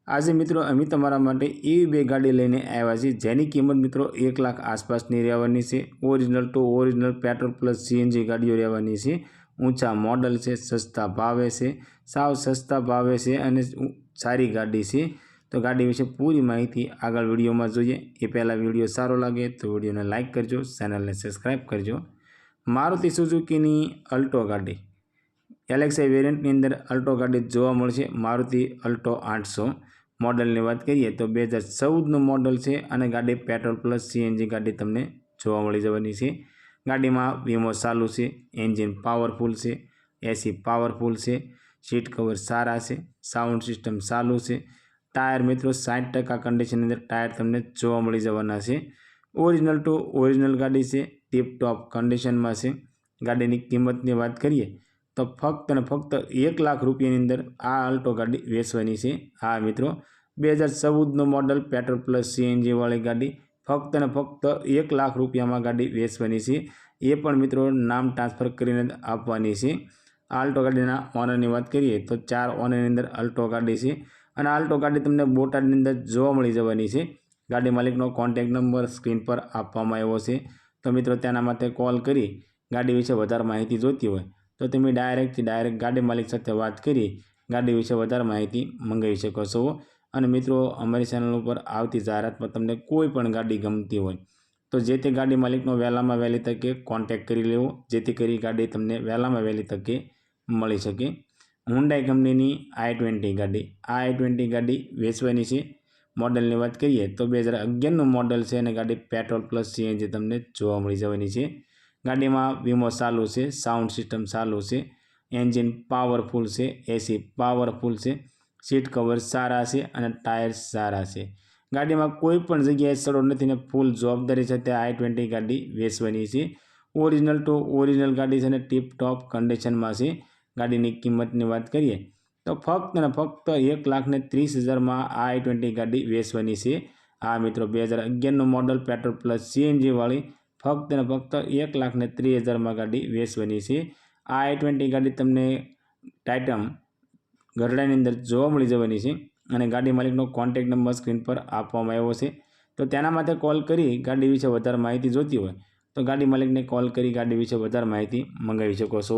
આજે મિત્રો અમે તમાरा માટે એવી બે ગાડી લઈને આવ્યા છીએ જેની કિંમત મિત્રો 1 લાખ આસપાસની રહેવાની છે। Original two original petrol plus CNG ગાડીઓ રહેવાની છે। ઊંચા મોડલ છે, સસ્તા ભાવે છે, સાવ સસ્તા ભાવે છે અને સારી ગાડી છે। તો ગાડી વિશે પૂરી માહિતી આગળ વિડીયોમાં જોઈએ। એ પહેલાં વિડીયો સારો લાગે તો વિડીયોને લાઇક કરજો, ચેનલને સબસ્ક્રાઈબ કરજો। મારુતિ સુઝુકીની અલ્ટો ગાડી એલેક્સાઈ વેરિયન્ટની અંદર અલ્ટો ગાડી જોવા મળશે। મારુતિ અલ્ટો 800 મોડલની વાત કરીએ તો 2014નું મોડલ છે અને ગાડી પેટ્રોલ પ્લસ સીએનજી ગાડી તમને જોવા મળી જવાની છે। ગાડીમાં વીમો ચાલુ છે, એન્જિન પાવરફુલ છે, એસી પાવરફુલ છે, સીટ કવર સારા છે, સાઉન્ડ સિસ્ટમ ચાલુ છે। ટાયર મિત્રો 60% કન્ડિશનની અંદર ટાયર તમને જોવા મળી જવાના છે। ઓરિજિનલ ટુ ઓરિજિનલ ગાડી છે, ટીપ ટોપ કન્ડિશનમાં છે। ગાડીની કિંમતની વાત કરીએ તો ફક્ત અને ફક્ત 1 લાખ રૂપિયાની અંદર આ અલ્ટો ગાડી વેચવાની છે। હા મિત્રો, 2014નું મોડલ પેટ્રોલ પ્લસ સીએનજી વાળી ગાડી ફક્ત અને ફક્ત 1 લાખ રૂપિયામાં ગાડી વેચવાની છે। એ પણ મિત્રો નામ ટ્રાન્સફર કરીને આપવાની છે। આ અલ્ટો ગાડીના ઓનરની વાત કરીએ તો 4 ઓનરની અંદર અલ્ટો ગાડી છે અને અલ્ટો ગાડી તમને બોટાદની અંદર જોવા મળી જવાની છે। ગાડી માલિકનો કોન્ટેક્ટ નંબર સ્ક્રીન પર આપવામાં આવ્યો છે। તો મિત્રો તેના માટે કોલ કરી ગાડી વિશે વધારે માહિતી જોઈતી હોય તો તમે ડાયરેક્ટ ગાડી માલિક સાથે વાત કરી ગાડી વિશે વધારે માહિતી મંગાવી શકો છો। અને મિત્રો, અમારી ચેનલ ઉપર આવતી જાહેરાતમાં તમને કોઈ પણ ગાડી ગમતી હોય તો જે તે ગાડી માલિકનો વહેલામાં વહેલી તકે કોન્ટેક્ટ કરી લેવો, જેથી કરી ગાડી તમને વહેલામાં વહેલી તકે મળી શકે। હુન્ડાઈ કંપનીની i20 ગાડી, આ i20 ગાડી વેચવાની છે। મોડલની વાત કરીએ તો 2011નું મોડલ છે અને ગાડી પેટ્રોલ પ્લસ સીએનજી તમને જોવા મળી જવાની છે। ગાડીમાં વીમો ચાલુ છે, સાઉન્ડ સિસ્ટમ ચાલુ છે, એન્જિન પાવરફુલ છે, એસી પાવરફુલ છે, સીટ કવર સારા છે અને ટાયર સારા છે। ગાડીમાં કોઈ પણ જગ્યાએ સડો નથી ને ફૂલ જવાબદારી સાથે i20 ગાડી વેચવાની છે। ઓરિજિનલ ટુ ઓરિજિનલ ગાડી છે અને ટીપ ટોપ કન્ડિશનમાં છે। ગાડીની કિંમતની વાત કરીએ તો ફક્ત અને ફક્ત 1,30,000માં આ i20 ગાડી વેચવાની છે। આ મિત્રો 2011નું મોડલ પેટ્રોલ પ્લસ સીએનજી વાળી ફક્ત અને ફક્ત 1,30,000માં ગાડી વેચવાની છે। આ i20 ગાડી તમને ટાઇટન ગરડાની અંદર જોવા મળી જવાની છે અને ગાડી માલિકનો કોન્ટેક્ટ નંબર સ્ક્રીન પર આપવામાં આવ્યો છે। તો તેના માટે કોલ કરી ગાડી વિશે વધારે માહિતી જોઈતી હોય તો ગાડી માલિકને કોલ કરી ગાડી વિશે વધારે માહિતી મંગાવી શકો છો।